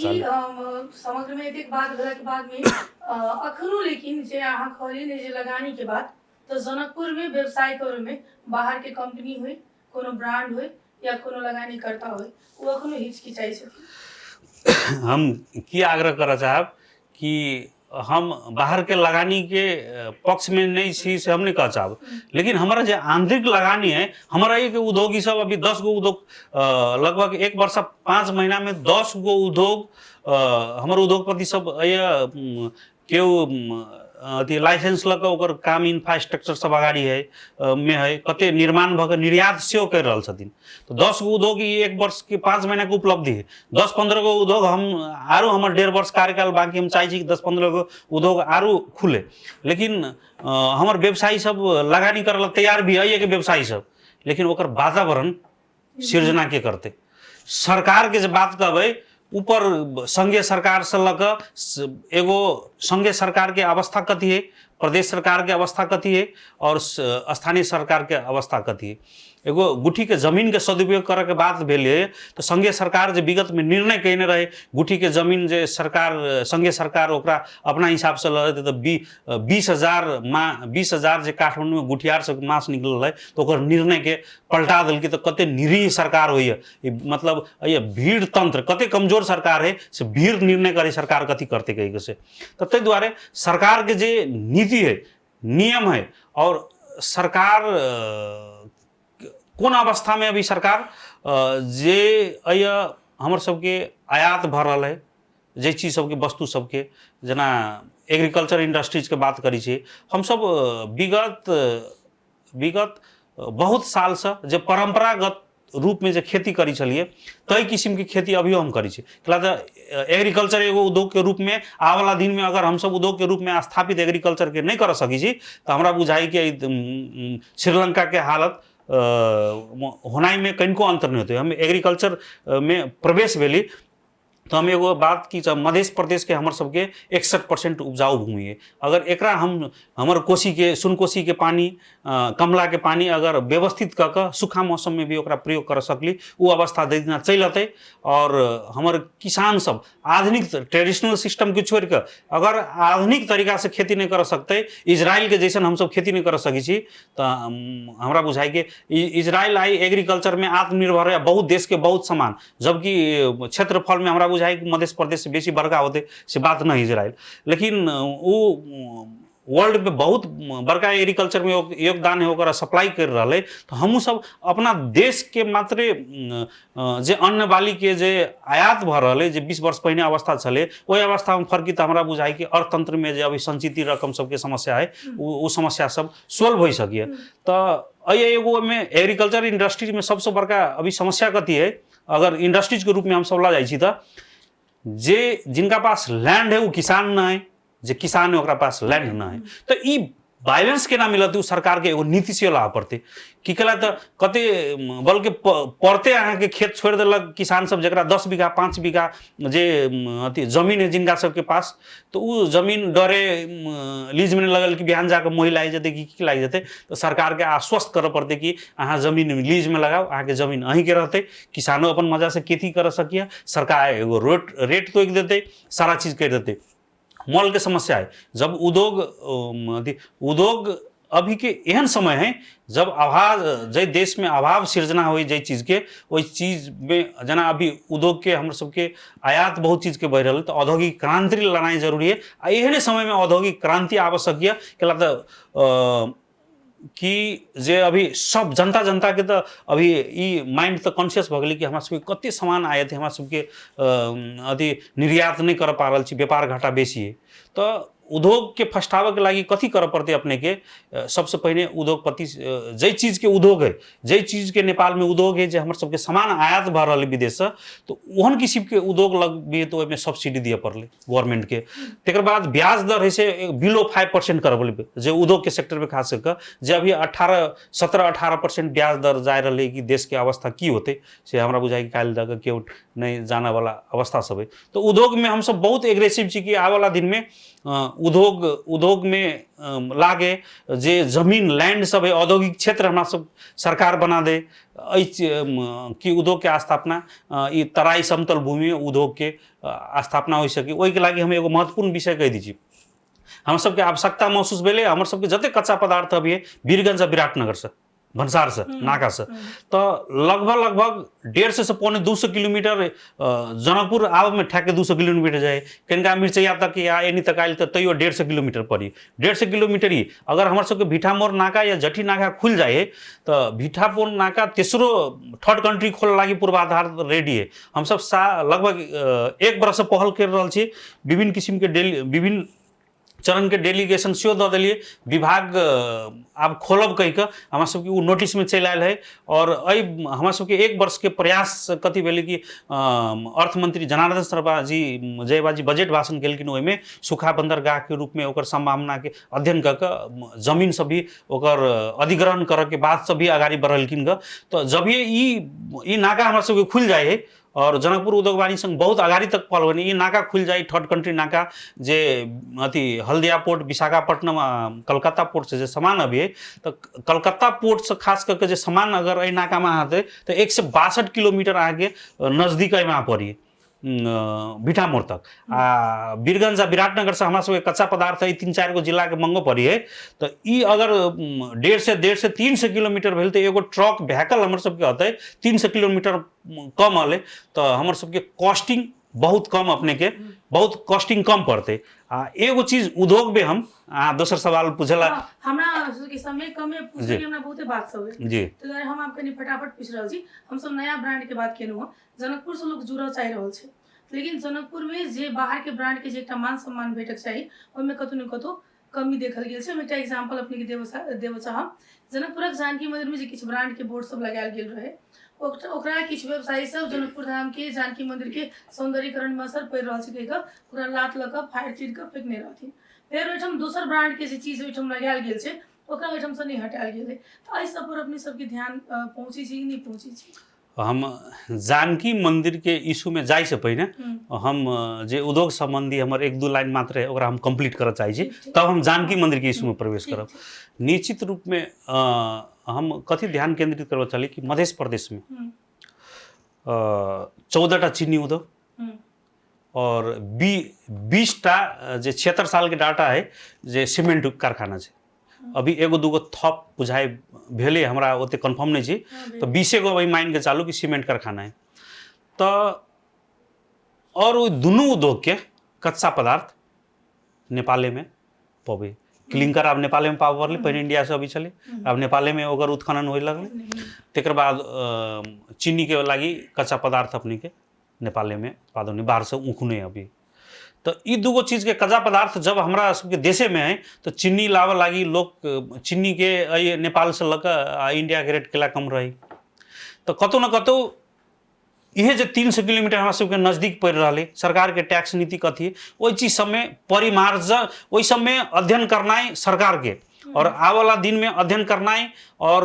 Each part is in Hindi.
चाहली। समग्र में एक बात भेला के बाद में अखनो लेकिन जे अहाँ कहली जे लगानी के बाद तो जनकपुर में व्यवसाय करे में बाहर के कंपनी हुई कोनो ब्रांड हुई या कोनो लगानी करता हुई वो अखनो हिचकिचाई छथिन। हम की आग्रह करना चाहब कि हम बाहर के लगानी के पक्ष में नहीं छी से हम नहीं कह चाहब, लेकिन हमारा जो आंतरिक लगानी है, हमारा ये उद्योगी सब अभी 10 गो उद्योग लगभग 1 वर्ष 5 महीना में 10 गो उद्योग हमारे उद्योगपति सब केहू अथी लाइसेंस लग ओकर काम इंफ्रास्ट्रक्चर सब अगाड़ी है में है, कते निर्माण भऽ निर्यात सेहो कर रहल छथिन। तो 10 गो उद्योग 1 वर्ष के 5 महीना के उपलब्धि है। 10-15 गो उद्योग हम आरो हमारे 1.5 वर्ष कार्यकाल बाकी हम चाहे कि 10-15 गो उद्योग आरो खुले, लेकिन हमारे व्यवसायी सब लगानी करे तैयार भी है के व्यवसायी सब, लेकिन ओकर वातावरण सृजना के करते। सरकार के जो बात कहबै ऊपर संघीय सरकार से लग एगो संघीय सरकार के अवस्था कथी है, प्रदेश सरकार के अवस्था कथी है और स्थानीय सरकार के अवस्था कथी है। एगो गुठी के जमीन के सदुपयोग करे के बात भेले तो संघीय सरकार जो विगत में निर्णय कहने रहे गुठी के जमीन जे सरकार संघीय सरकार ओकरा अपना हिसाब से लगे तो 20,000 जे काठमांडू में गुठियार से मांस निकल है तो ओकर निर्णय के पलटा दिल तो कते निरीह सरकार हो, मतलब ये भीड़ तंत्र कते कमजोर सरकार है से भीड़ निर्णय करे सरकार कथी करते कही से। तो तै द्वारे सरकार के जे नीति है नियम है और सरकार कौन अवस्था में अभी सरकार जे हमर सबके आयात भर रहा है जे चीज सबके वस्तु सबके जना एग्रीकल्चर इंडस्ट्रीज के बात करी छे हम सब विगत बहुत साल से जे परंपरागत रूप में जे खेती करी चलिए तई किस्म की खेती अभी हम करी छे। एग्रीकल्चर एगो उद्योग के रूप में आवाला दिन में अगर हम सब उद्योग के रूप में स्थापित एग्रीकल्चर के नहीं कर सकी छी तो हमरा बुझाई कि श्रीलंका के हालत होनाई में कनको अंतर नहीं होते। हम एग्रीकल्चर में प्रवेश भेली तो हम एगो बात की मध्य प्रदेश के हमर सबके 61% उपजाऊ भूमि है। अगर एकरा हमर कोसी के सुनकोसी के पानी कमला के पानी अगर व्यवस्थित क सूखा मौसम में भी ओकरा प्रयोग कर सकली वो अवस्था दे दिना चलते और हमर किसान सब आधुनिक ट्रेडिशनल सिस्टम के छोड़ कर अगर आधुनिक तरीका से खेती नहीं कर सकते इजराइल के जैसन हम सब खेती नहीं कर सकी छी तो हमरा बुझाई के इजराइल आई एग्रीकल्चर में आत्मनिर्भर है बहुत देश के बहुत समान, जबकि क्षेत्रफल में हमरा बुझाई मध्य प्रदेश से बेसी बड़का होते से बात नहीं इजराइल, लेकिन वो वर्ल्ड में बहुत बड़का एग्रीकल्चर में योगदान है ओकरा सप्लाई कर रहा है। तो हम सब अपना देश के मात्र जे अन्न बाली के जे आयात भर रहा है जे 20 वर्ष पहले अवस्था चले वही अवस्था में फर्की तो हमारा बुझाई कि अर्थतंत्र में जो अभी संचित रकम सबके समस्या है वो समस्या सब सोल्व हो सकिए। तो एगो में एग्रीकल्चर इंडस्ट्री में सबसे बड़का अभी समस्या कथी है, अगर इंडस्ट्रीज के रूप में हम सब ला जाए तो जे जिनका पास लैंड है वो किसान ना है, जे किसान है ओकरा पास लैंड ना है। तो ई बैलेंस के ना मिलत सरकार के एगो नीति से लाभ पड़ते कि कला तो कते बल्कि पड़ते अहाँ के खेत छोड़ दिलक किसान सब जरा 10 बीघा 5 बीघा जे अति जमीन है जिनका सबके पास तो वो जमीन डरे लीज में लगल कि बिहान जाकर मोही लाग जाते कि लाग जाते तो सरकार के आश्वस्त करे पड़ते कि अहाँ जमीन लीज में लगाओ अहाँ के जमीन अहीं के रहते किसानों अपन मजा से खेती कर सकिए, सरकार एगो रेट तोक देते सारा चीज कर देते। मॉल के समस्या है जब उद्योग अभी के एहन समय है जब अभाव जय देश में अभाव सृजना हो जय चीज के वही चीज में जना अभी उद्योग के हम सबके आयात बहुत चीज के बढ़ रहा है तो औद्योगिक क्रांति लाना जरूरी है। एहने समय में औद्योगिक क्रांति आवश्यक है केला तो कि जे अभी सब जनता के तो अभी ई माइंड तो कॉन्शियस भ गई कि हमारे सबके कते सामान आए थे हमारे सबके अथी निर्यात नहीं कर पा रहा छी व्यापार घाटा बेसी है। तो उद्योग के फस्टावे के लगी कथी कर पड़ते अपने के सबसे पहले उद्योगपति जै चीज के उद्योग है जै चीज के नेपाल में उद्योग है जो हमारे सबके सामान आयात भर रहा विदेश से तो ओहन किस्म के उद्योग लग भी तो में सब्सिडी दिए पड़े गवर्नमेंट के। तेकर बाद ब्याज दर है से बिलो 5% कर जो उद्योग के सेक्टर में खास कर जो अभी 17-18% ब्याज दर जाए रहे कि देश के अवस्था की होते से हमारा बुझाई काल तक केहू नहीं जाना वाला अवस्था सब है। तो उद्योग में हम सब बहुत एग्रेसिव छी कि आने वाला दिन में उद्योग में लागे जे जमीन लैंड सब है औद्योगिक क्षेत्र हमरा सब सरकार बना दे कि उद्योग के स्थापना ई तराई समतल भूमि में उद्योग के स्थापना हो सके ओहि के लागी हम एगो महत्वपूर्ण विषय कह दीजिए हम सबके आवश्यकता महसूस भेले हमर सबके जते कच्चा पदार्थ अभी है वीरगंज विराटनगर से भंसार से नाका से तो लगभग 150 से पौने 200 किलोमीटर जनकपुर आब में ठेके 200 किलोमीटर जाए कनिका मिर्चैया तक या एनी तक आयल तो तैयो 150 किलोमीटर पड़ी 150 किलोमीटर ही अगर हमारे सबके भीठामोर नाका या जठी नाका खुल जाए तो भीठापुर नाका तेसरो थर्ड कंट्री खोल लागी पूर्वाधार रेडी है हम सब लगभग 1 बरस से पहल कर रहा छी विभिन्न किस्म के विभिन्न चरण के डेलीगेशन सेहो दऽ देलिए विभाग आब खोलब कहि कऽ हमरा सबके वो नोटिस में चलि आयल है और हमरा सबके 1 वर्ष के प्रयास कथी भेलै कि अर्थ मंत्री जनार्दन शर्मा जी जयबाजी बजट भाषण केलखिन ओहिमे सूखा बंदरगाह के रूप में ओकर संभावना के अध्ययन कऽ कऽ जमीन सब भी ओकर अधिग्रहण करऽ के बाद सब भी आगाड़ी बढ़लखिन ग तो जब ये नाका हमरा सबके खुल जाए है और जनकपुर उद्योग वाणी संघ बहुत आगाड़ी तक पहल बनी ये नाका खुल जाए थर्ड कंट्री नाका जे अथी हल्दिया पोर्ट विशाखापट्टनम कलकत्ता पोर्ट से जे सामान अभी है तो कलकत्ता पोर्ट से खास करके जे सामान अगर ये नाका में आते तो 162 किलोमीटर आगे नजदीक में पड़ी भीठामोर तक वीरगंज आ विराटनगर से हमारा सबके कच्चा पदार्थ है 3-4 गो जिला के मंगो पड़ी है तो ई अगर 150 से 300 किलोमीटर भेल तो एगो ट्रक व्हीकल हमारे सबके होते 300 किलोमीटर कम हले तो हमारे सबके कॉस्टिंग बहुत कम अपने के बहुत कॉस्टिंग कम पड़ते एगो चीज उद्योग में हम दोसर सवाल पूछला हमरा के समय कम में पूछे के हमरा बहुते बात सब है जी तो हम आपके नि फटाफट पूछ रहल छी हम सब नया ब्रांड के बात केनु जनकपुर से लोग जुड़ल चाहि रहल छै लेकिन जनकपुर में जे बाहर के ब्रांड के जे एकटा मान सम्मान भेटक चाही ओमे कतौ न कतौ कमी देखल गेल छै हम एकटा एग्जांपल अपने के देबो चाहब जनकपुरक जानकी मंदिर में जे किछ ब्रांड के बोर्ड सब लगायल गेल रहे ओकरा किछ व्यवसायी सब जनकपुर धाम के जानकी मंदिर के सौंदर्यीकरण में असर पड़ रहल छै कहि कऽ पूरा लात लऽ कऽ फायर चीर कऽ फेंकने रहथिन फेर ओहिठाम दोसर ब्रांड के जे चीज ओहिठाम लगायल गेल छै ओकरा ओहिठाम से नहीं हटायल गेल तो एहि सब पर अपने सबके ध्यान पहुंची छै कि नहीं पहुंची छै हम जानकी मंदिर के इशू में जाए से पहले हम जे उद्योग संबंधी हमारे 1-2 लाइन मात्र है ओकरा हम कंप्लीट करऽ चाहे छी तब हम जानकी मंदिर के इशू में प्रवेश करब निश्चित रूप में हम कथी ध्यान केंद्रित करबा चाहली कि मध्य प्रदेश में 14टा चीनी उद्योग और 20टा जे 76 साल के डाटा है जे सीमेंट कारखाना है अभी 1-2 गो थप बुझाए भेले हमरा ओते कंफर्म नहीं छी तो 20 गो अभी मान के चालू कि सीमेंट कारखाना है तो और दुनू उद्योग के कच्चा पदार्थ नेपाले में पबे क्लिंकर अब नेपाले में पाव पड़े पहले इंडिया से अभी चले अब नेपाले में ओकर उत्खनन होए लगले तेकर बाद चीनी के लागी कच्चा पदार्थ अपने के नेपाले में उत्पादन बाहर से उखने अभी तो ये दूगो चीज के कच्चा पदार्थ जब हमारा सबके देशे में है तो चीनी लावा लागी लोग चीनी के नेपाल से लग इंडिया के रेट केला कम रही तो कतौ न कतौ यह जो 300 किलोमीटर हमारा सबके नजदीक पड़ रहा है सरकार के टैक्स नीति कथी है वही चीज सब में परिमार्जन वही सब में अध्ययन करना है सरकार के और आने वाला दिन में अध्ययन करना है और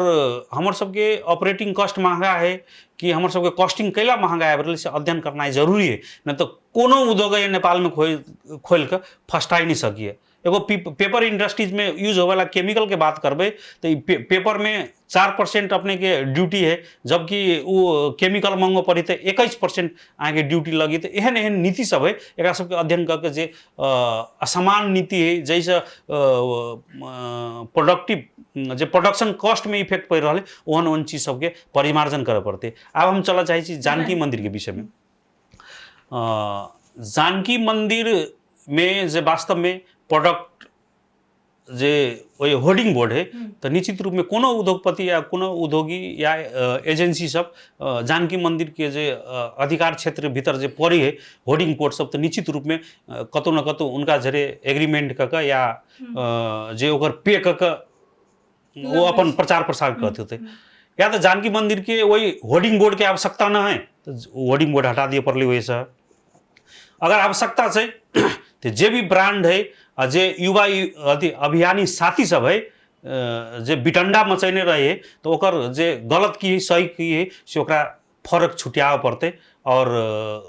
हमार सबके ऑपरेटिंग कॉस्ट महंगा है कि हमार सबके कॉस्टिंग कैला महंगा है से अध्ययन करना है जरूरी है नहीं तो कोनो उद्योग है नेपाल में खोल कर फंसटा ही नहीं सकिए एगो पेपर इंडस्ट्रीज में यूज होने वाला केमिकल के बात करबे तो पेपर में 4% अपने के ड्यूटी है जबकि वो केमिकल महंगो पड़ी तो 21% आगे ड्यूटी लगी तो एहन एहन नीति सब है एक सबके अध्ययन करके जे असमान नीति है जैसे प्रोडक्टिव जे प्रोडक्शन कॉस्ट में इफेक्ट पड़ रहा है ओहन चीज सबके परिमार्जन करे पड़ते अब हम चला चाहे जानकी मंदिर के विषय में जानकी मंदिर में जे वास्तव में प्रोडक्ट जे वही होर्डिंग बोर्ड है तो निश्चित रूप में कोनो उद्योगपति या कोनो उद्योगी या एजेंसी सब जानकी मंदिर के जे अधिकार क्षेत्र भीतर जे पड़ी है होर्डिंग बोर्ड सब तो निश्चित रूप में कतौ न कतौ उनका जरे एग्रीमेंट कऽ या जे ओकर पे कऽ वो अपन प्रचार प्रसार करते होते या तो जानकी मंदिर के वही होर्डिंग बोर्ड के आवश्यकता न है तो होर्डिंग बोर्ड हटा दिए पड़ले वैसे अगर आवश्यकता है तो जे भी ब्रांड है जे युवा अभियानी साथी सब है जे बिटंडा मचैने रहे तो ओकर जे गलत की है सही की है से ओकरा फर्क छुट्यावे पड़ते और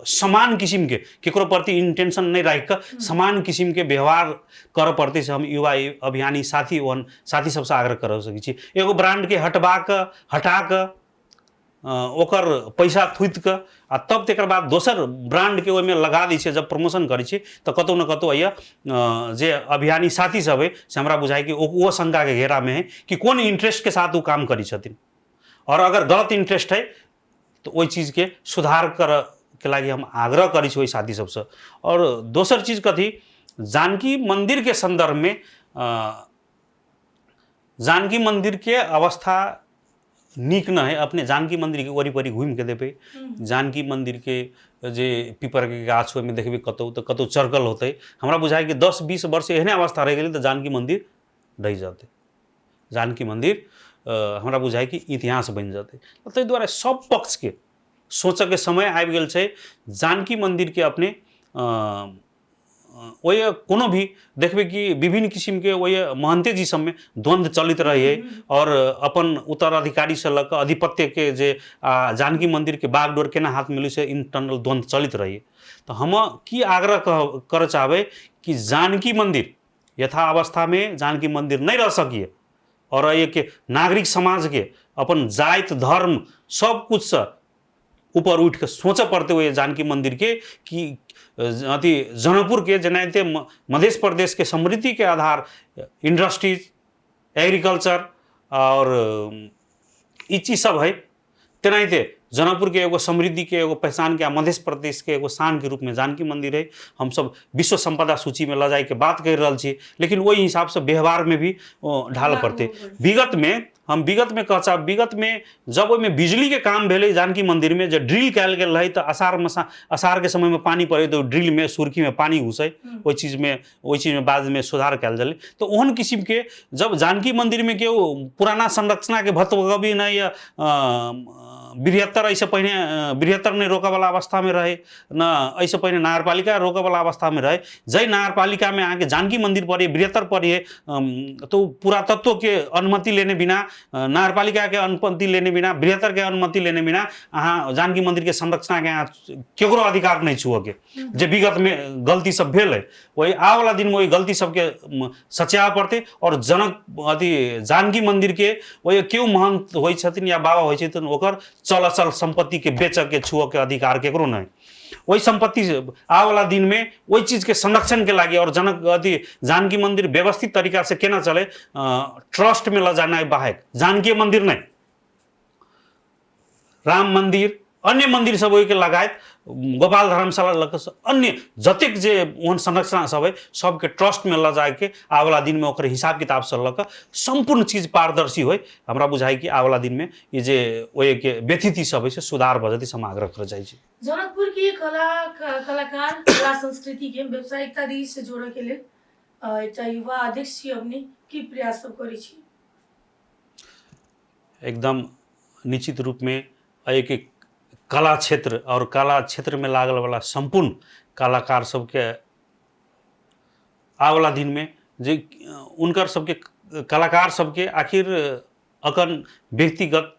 समान किसिम के केकरो प्रति इंटेंशन नहीं रख कर समान किसिम के व्यवहार कर पड़ते से हम युवा अभियानी साथी सबसे आग्रह कर सकै छी। एगो ब्रांड के हटा के ओकर पैसा थुत के आ तब तकर बाद दोसर ब्रांड के ओहिमे लगा दै छै जब प्रमोशन करै छै तऽ कतौ न कतौ जे अभियानी साथी सब है से हमरा बुझाइ कि वो शंका के घेरा में है कि कौन इंटरेस्ट के साथ वो काम करै छथिन और अगर गलत इंटरेस्ट है तो ओहि चीज के सुधार कर के लागी हम आग्रह करै छी ओहि साथी सबसे। और दोसर चीज कथी, जानकी मंदिर के संदर्भ में जानकी मंदिर के अवस्था नीक न है। अपने जानकी मंदिर के वरीपरी घूम के देवे, जानकी मंदिर के जे पीपर के गाछ में देखबे कतौ तो कतौ चरकल होते। हमरा बुझाय कि 10-20 वर्ष एहने अवस्था रह गई तो जानकी मंदिर रह जाते, जानकी मंदिर हमरा बुझाय कि इतिहास बन जाते। ताहि दुआरे सब पक्ष के सोच के समय आबि गेल छै। जानकी मंदिर के अपने ओहि कोनो भी देखबे कि विभिन्न किस्म के ओहि महंते जी सब में द्वंद्व चलित रहे और अपन उत्तराधिकारी से लग अधिपत्य के जे जानकी मंदिर के बागडोर केना हाथ मिलू से इंटरनल द्वंद्व चलित रहे। तो हम की आग्रह कर चाहबे कि जानकी मंदिर यथावस्था में जानकी मंदिर नहीं रह सकिए और एक नागरिक समाज के अपन जात धर्म सब कुछ से ऊपर उठ के सोच पड़ते हुए जानकी मंदिर के कि अति जनकपुर के जनाते मध्य प्रदेश के समृद्धि के आधार इंडस्ट्रीज एग्रीकल्चर और ई चीज सब है। तेनाहिते जनकपुर के एगो समृद्धि के एगो पहचान के मध्य प्रदेश के एगो शान के रूप में जानकी मंदिर है। हम सब विश्व संपदा सूची में ल जाए के बात कर रहा छी, लेकिन वही हिसाब से व्यवहार में भी ढाल पड़ते। विगत में कह विगत में जब में बिजली के काम भेले जानकी मंदिर में जो ड्रिल कैल गेल रहे तो अषाढ़ के समय में पानी पड़े तो ड्रिल में सुर्खी में पानी घुसे, वही चीज में बाद में सुधार कैल जले। तो ओहन किस्म के जब जानकी मंदिर में के पुराना संरचना के भत्वगबी न या बृहत्तर ऐसे पहले बृहत्तर ने रोके वाला अवस्था में रहे न ऐसे पहले नगरपालिका रोके वाला अवस्था में रहे। जय नगरपालिका में आके जानकी मंदिर पर बृहत्तर पर तो पुरातत्व के अनुमति लेने बिना, नगरपालिका के अनुमति लेने बिना, बृहत्तर के अनुमति लेने बिना अहाँ जानकी मंदिर के संरचना के यहाँ केकरो अधिकार नहीं छुअ के जे विगत में गलती सब भेल है। वही आने वाला दिन में वही गलती सबके सच्यावे पड़ते और जानकी मंदिर के वही क्यों महंत होइ छथिन या बाबा होइ छथिन ओकर चल अचल संपत्ति के बेच के छुअ के अधिकार केकरो नहीं। वही संपत्ति आने वाला दिन में वही चीज के संरक्षण के लागी और जानकी मंदिर व्यवस्थित तरीका से केना चले ट्रस्ट में ल जाना है बाहेक जानकी मंदिर नहीं, राम मंदिर अन्य मंदिर सब के लगायत गोपाल धर्मशाला लग अन्य जतेक जे ओहन संरचना सब है सबके ट्रस्ट में ल जाए के आवाला दिन में ओकर हिसाब किताब से लग संपूर्ण चीज पारदर्शी हो। हमरा बुझाई कि आवाला दिन में ये जे ओए के व्यथिति सब है से सुधार भ जति आग्रह कर जाय छै। जनकपुर की कलाकार कला संस्कृति के व्यावसायिकता दी से जोड़े के लिए एकटा युवा अध्यक्ष अपने की प्रयास सब करै छी। एकदम निश्चित रूप में एक कला क्षेत्र और कला क्षेत्र में लागल वाला संपूर्ण कलाकार सबके आवाला दिन में जे उनकर सबके कलाकार सबके आखिर अकन व्यक्तिगत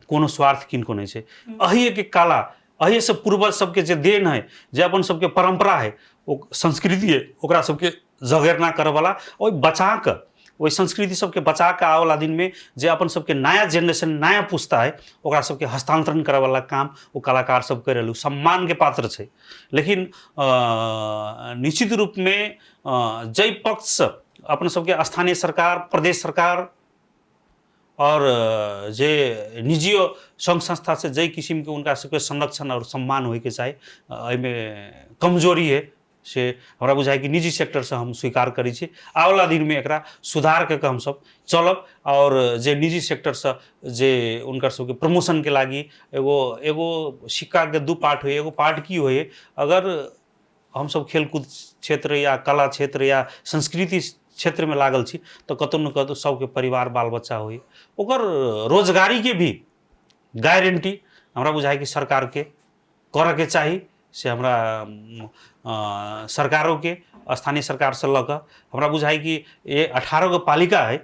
कोनो स्वार्थ किनको नहीं है। अही के कला अही से पूर्वज सबके जे देन है जे अपन सबके परंपरा है वो संस्कृति है ओकरा सबके जगेरना करे वाला ओहि बचा के वही संस्कृति सबके बचा के आवाला दिन में जे अपन सबके नया जेनरेशन नया पुस्ता है ओकरा सबके हस्तांतरण करे वाला काम वो कलाकार सब कर रहलू सम्मान के पात्र है। लेकिन निश्चित रूप में जय पक्ष अपन सबके स्थानीय सरकार प्रदेश सरकार और जे निजी संघ संस्था से जय किस्म के उनका सबके संरक्षण और सम्मान होए के चाहे में कमजोरी है से हमरा बुझाय कि निजी सेक्टर से हम स्वीकार करी छी। आवाला दिन में एकरा सुधार के हम सब चलब और जे निजी सेक्टर से जे उनकर सबके प्रमोशन के लागी एगो सिक्का के दू पार्ट होए। एगो पार्ट की होए अगर हम सब खेलकूद क्षेत्र या कला क्षेत्र या संस्कृति क्षेत्र में लागल छी तो कतौ न कतौ सबके परिवार बाल बच्चा होए ओकर रोजगारी के भी गारंटी हमरा बुझाय कि सरकार के करे के चाही। से हमरा सरकारों के स्थानीय सरकार से लग हमरा बुझाई कि ये 18 गो पालिका है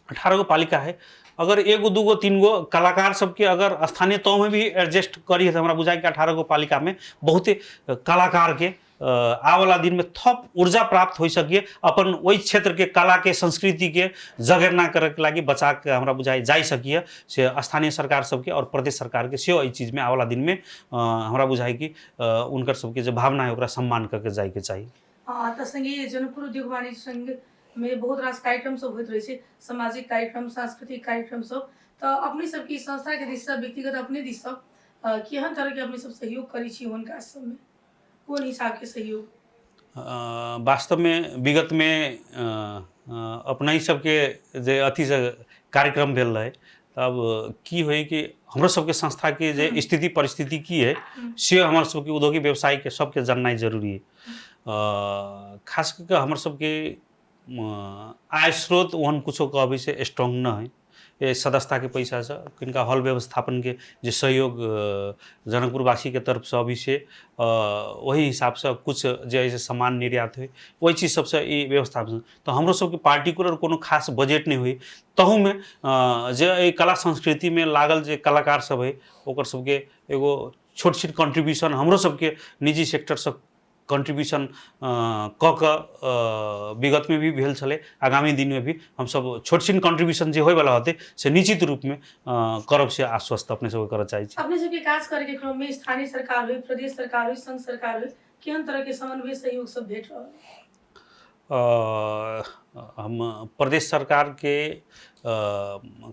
18 गो पालिका है अगर एगो दूगो तीन गो कलाकार सबके अगर स्थानीय तौर में भी एडजस्ट करी तो हमरा बुझाई कि 18 गो पालिका में बहुते कलाकार के आवाला दिन में थप ऊर्जा प्राप्त हो सकिए, अपन वही क्षेत्र के कला के संस्कृति के जगेरना करे के लागी बचा के हमरा बुझाई जा सकिए से स्थानीय सरकार सबके और प्रदेश सरकार के सेहो एहि चीज में आवाला दिन में हमरा बुझाई कि उनकर सबके जो भावना है ओकरा सम्मान करके जाए के चाहिए। तो संगे जनकपुर उद्योग वाणिज्य संघ में बहुत रास कार्यक्रम सब होइत रहे छै, सामाजिक कार्यक्रम, सांस्कृतिक कार्यक्रम सब। तो अपने सबकी संस्था के दिस से व्यक्तिगत अपने दिस से केहन तरह के अपने सब सहयोग करी छी हुनका सब में, कोन हिसाब के सहयोग? वास्तव में विगत में अपना ही सबके जे अथी से कार्यक्रम भेल रहे, तब की होई कि हमरो सबके संस्था के जे स्थिति परिस्थिति की है से हमर सबके उद्योगिक व्यवसाय के सबके जाननाइ जरूरी है। खास करके हमर सबके आय स्रोत ओहन कुछो कहबै से स्ट्रॉन्ग न है। ये सदस्यता के पैसा से किनका हॉल व्यवस्थापन के जो सहयोग जनकपुरवासी के तरफ से अभी से वही हिसाब से कुछ जैसे सामान निर्यात हुई वही चीज़ सबसे ये व्यवस्थापन। तो हमरो सबके पार्टिकुलर कोनो खास बजट नहीं हुई, तहु में जे कला संस्कृति में लागल जे कलाकार सब है ओकर सबके एगो छोट छोट कंट्रीब्यूशन हमरो सबके निजी सेक्टर से कंट्रीब्यूशन विगत में भी भेल छले, आगामी दिन में भी हम सब छोट छिन कंट्रीब्यूशन जे होय वाला होते से निश्चित रूप में करब से आश्वस्त अपने सब करऽ चाही छी। अपने सबके काज करे के क्रम में स्थानीय सरकार हो, प्रदेश सरकार हो, संघ सरकार हो, केहन तरह के समन्वय सहयोग सब भेट रहल? हम प्रदेश सरकार के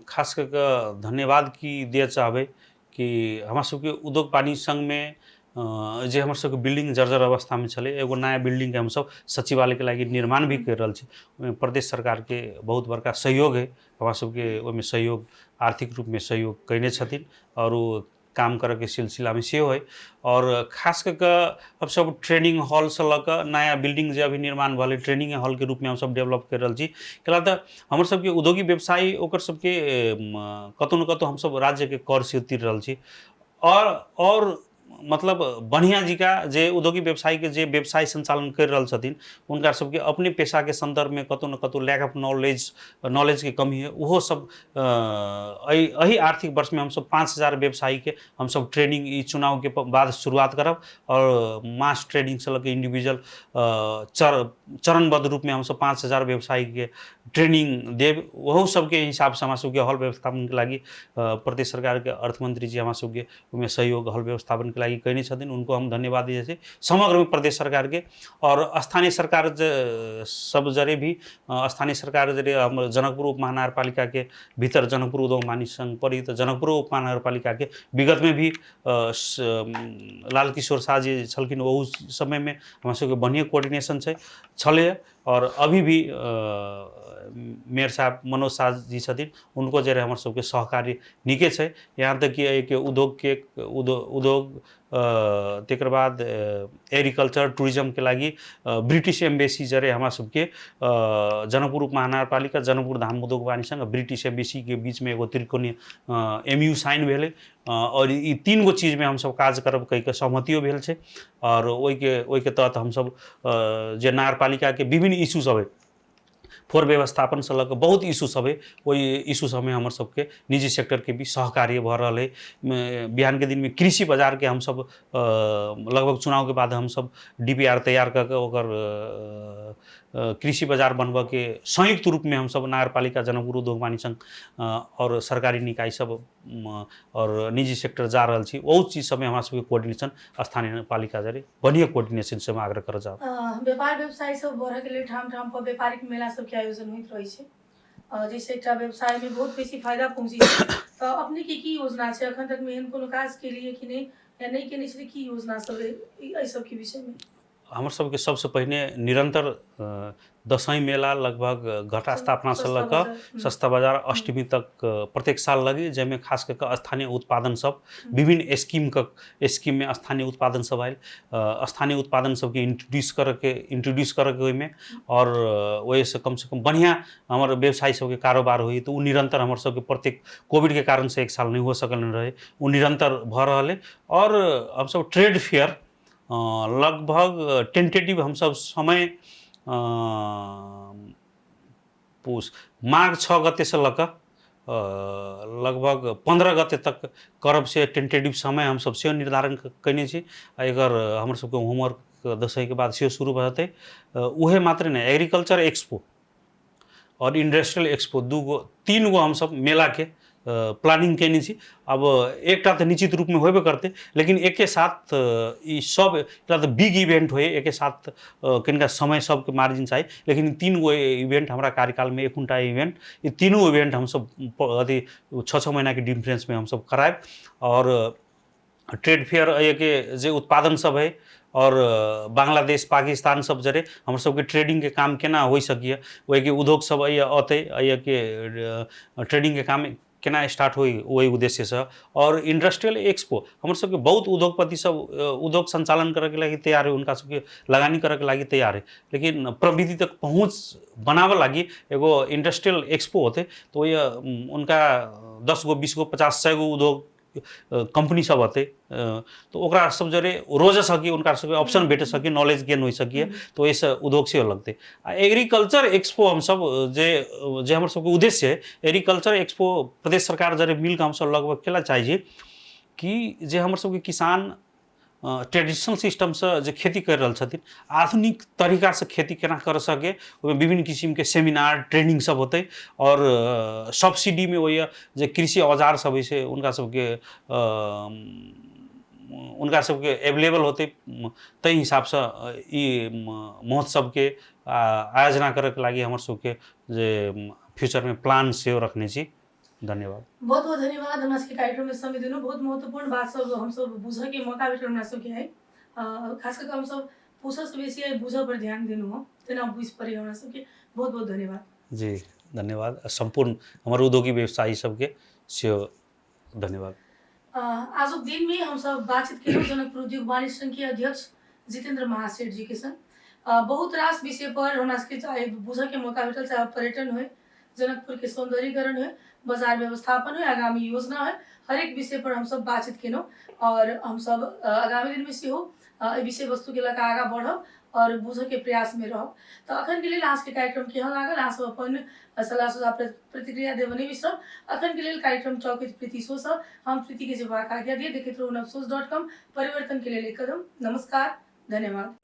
खास करके धन्यवाद की दिए चाहबै कि हमरा सबके उद्योग वाणिज्य संघ में जे हमर सबके बिल्डिंग जर्जर अवस्था में चले, एगो नया बिल्डिंग के हम सब सचिवालय के लागी निर्माण भी कर रहल छी। प्रदेश सरकार के बहुत बड़का सहयोग है, हमरा सबके ओहिमे सहयोग आर्थिक रूप में सहयोग कयने छथिन और वो काम करे के सिलसिला में सेहो है। और खास करके अब सब ट्रेनिंग हॉल से लऽ नया बिल्डिंग जे अभी निर्माण भले ट्रेनिंग हॉल के रूप में हम सब डेवलप कर रहल छी। कला तो हमर सबके उद्योगिक व्यवसायी ओकर सबके कतौ न कतौ हम सब राज्य के कर से उतिर रहल छी और मतलब बढ़िया जी का जे उद्योगिक व्यवसायी के जे व्यवसाय संचालन कर रहल छथिन उनका सबके अपने पेशा के संदर्भ में कतौ न कतौ लैक ऑफ नॉलेज के कमी है। वो सब अही आर्थिक वर्ष में हम सब 5000 व्यवसायी के हम सब ट्रेनिंग ई चुनाव के बाद शुरुआत करब और मास ट्रेनिंग से लगे इंडिविजुअल चरणबद्ध रूप में हम सब 5000 व्यवसायी के ट्रेनिंग देव। वह सबके हिसाब से हमारा सबके हॉल व्यवस्थापन के लागी प्रदेश सरकार के अर्थमंत्री जी हमारा सबके उनमें सहयोग हॉल व्यवस्थापन के लागी कहने छथिन, उनको हम धन्यवाद दिए थे समग्र में प्रदेश सरकार के। और स्थानीय सरकार सब जरे भी स्थानीय सरकार जरे हम जनकपुर उप महानगरपालिका के भीतर जनकपुर उद्योग वाणिज्य संघ पड़ी, तो जनकपुर उप महानगरपालिका के विगत में भी लाल किशोर शाह जी छलखिन, वो समय में हमारा सबके बढ़िया कोऑर्डिनेशन छले। और अभी भी मेयर साहब मनोज शाह जी छथिन, उनको जरे हमर सबके सहकारी निके छै। यहाँ तक कि एक उद्योग तेकर बाद एग्रीकल्चर टूरिज्म के लागी ब्रिटिश एम्बेसी जरे हमारा सबके जनकपुर उप महानगरपालिका जनकपुर धाम उद्योग वाणिज्य संघ ब्रिटिश एम्बेसी के बीच में एगो त्रिकोणीय MU साइन भेले और ई 3 गो चीज में हम सब काज करब कह के सहमतियो भेल छै। और ओहि के तहत हम सब जे नगरपालिका के विभिन्न इशू सब है फोर व्यवस्थापन से लग बहुत इशू सब है, वही इशू सब में हमर सबके निजी सेक्टर के भी सहकार्य भ रहा है। बिहान के दिन में कृषि बाजार के हम सब लगभग चुनाव के बाद हम सब DPR तैयार करके ओकर कृषि बाजार बनबा के संयुक्त रूप में हम सब नगरपालिका जनकपुर उद्योग वाणिज्य संघ और सरकारी निकाय सब और निजी सेक्टर जा रहल छी। बहुत चीज सब में हमारा सबके कोऑर्डिनेशन स्थानीय पालिका जरे बढ़िया कोऑर्डिनेशन से आग्रह कर जाओ। व्यापार व्यवसाय सब बढ़े के लिए ठाम ठाम पर व्यापारिक मेला सब के आयोजन होइत रही है, जैसे एकटा व्यवसाय में बहुत बेसी फायदा पहुंची है। तो अपने की योजना है अखन तक में कोनो काज के लिए कि नहीं या नहीं के नहीं की योजना सब है इस सब के विषय में? हमर सबके सबसे पहले निरंतर दशैं मेला लगभग घटा स्थापना से लऽ सस्ता बाजार अष्टमी तक प्रत्येक साल लगी, जैमें खास करके स्थानीय उत्पादन सब विभिन्न स्कीम में स्थानीय उत्पादन सब आयल। स्थानीय उत्पादन सबके इंट्रोड्यूस करके ओहिमे और वही से कम बढ़िया हमारे व्यवसायी सबके कारोबार हुई। तो निरंतर हमारे सबके प्रत्येक कोविड के कारण से एक साल नहीं हो सकल रहे, वो निरंतर भ रहा है। और हम सब ट्रेड फेयर लगभग टेंटेटिव हम सब समय माघ 6 गते से लऽ लगभग 15 गते तक करब से टेंटेटिव समय हम सब से निर्धारण कने छी। एकर हमर सबके होमवर्क दसई के बाद से शुरू भ जतै। उहे मात्र नहीं, एग्रीकल्चर एक्सपो और इंडस्ट्रियल एक्सपो 2 गो हम सब मेला के प्लानिंग कैनी छी। अब एकटा तो निश्चित रूप में होबे करते, लेकिन एक के साथ ई सब एकटा तो बिग इवेंट होए, एक के साथ कनिका समय सबके मार्जिन चाहिए। लेकिन 3 गो इवेंट हमारा कार्यकाल में एकुंटा इवेंट, ये तीनों इवेंट हम सब अथी 6-6 महीना के डिफरेंस में हम सब कराएब। और ट्रेड फेयर ये के जे उत्पादन सब है और बांग्लादेश पाकिस्तान सब जरे हमर सबके ट्रेडिंग के काम केना हो सकिए, वही के उद्योग सब अतै के ट्रेडिंग के काम केना स्टार्ट होई, वही उद्देश्य से। और इंडस्ट्रियल एक्सपो हमर सबके बहुत उद्योगपति सब उद्योग संचालन करे के लागि तैयार है, उनका सबके लगानी करे के लागि तैयार है। लेकिन प्रविधि तक पहुँच बनावे लागि एगो इंडस्ट्रियल एक्सपो होते, तो ये उनका 10 गो 20 गो 50-100 गो उद्योग कंपनी सब होते, तो ओकरा सब जरे रोज सकी उनका सबके ऑप्शन भेट सकी, नॉलेज गेन हो सकिए, तो ऐसे उद्योग से लगते। एग्रीकल्चर एक्सपो हम सब जे हमर सबके उद्देश्य है, एग्रीकल्चर एक्सपो प्रदेश सरकार जरे मिल के हम सब लगभग केला चाहिए कि जे हमर सबके किसान ट्रेडिशनल सिस्टम से जे खेती कर रहल छथिन, आधुनिक तरीका से खेती केना कर सके, ओहिमे विभिन्न किस्म के सेमिनार ट्रेनिंग सब होते। और सब्सिडी में वही जे कृषि औजार सब है से उनका सबके अवेलेबल होते, तई हिसाब से ई महोत्सव के आयोजना करे के लागि हमर सबके जे फ्यूचर में प्लान से रखने छी। धन्यवाद, बहुत बहुत धन्यवाद। हमरा सबके कार्यक्रम में समय देनु, बहुत महत्वपूर्ण बात सब हम सब बुझे के मौका भेटल हमरा सबके है। खास करके हम सब पूछे से बेसी है बुझे पर ध्यान देनु हो, तेना बुझ पड़े हमरा सबके। बहुत बहुत धन्यवाद जी, धन्यवाद संपूर्ण हमार उद्योगी व्यवसायी सबके से धन्यवाद। आज दिन में हम सब बातचीत केलहुँ जनकपुर उद्योग वाणिज्य संघ के अध्यक्ष जितेंद्र महासेठ जी के संग। बहुत रास विषय पर हमरा सबके चाहे बुझे के मौका भेटल, चाहे पर्यटन हो, जनकपुर के सौंदर्यीकरण हो, बाजार व्यवस्थापन हो, आगामी योजना हो, हर एक विषय पर हम सब बातचीत केलहुँ। और हम सब आगामी दिन में से हो विषय वस्तु के लगा आगा बढ़ब और बुझे के प्रयास में रहब। तो अखन के लिए आज के कार्यक्रम केहन लागल, अहाँ सब अपन सलाह सुझाव प्रतिक्रिया देबऽ नहीं बिसरब। अखन के लिए कार्यक्रम चौकित प्रीति शो से हम प्रीति के जवाब आज्ञा दिए। देखते रहो navsos.com, परिवर्तन के लिए एक कदम। नमस्कार, धन्यवाद।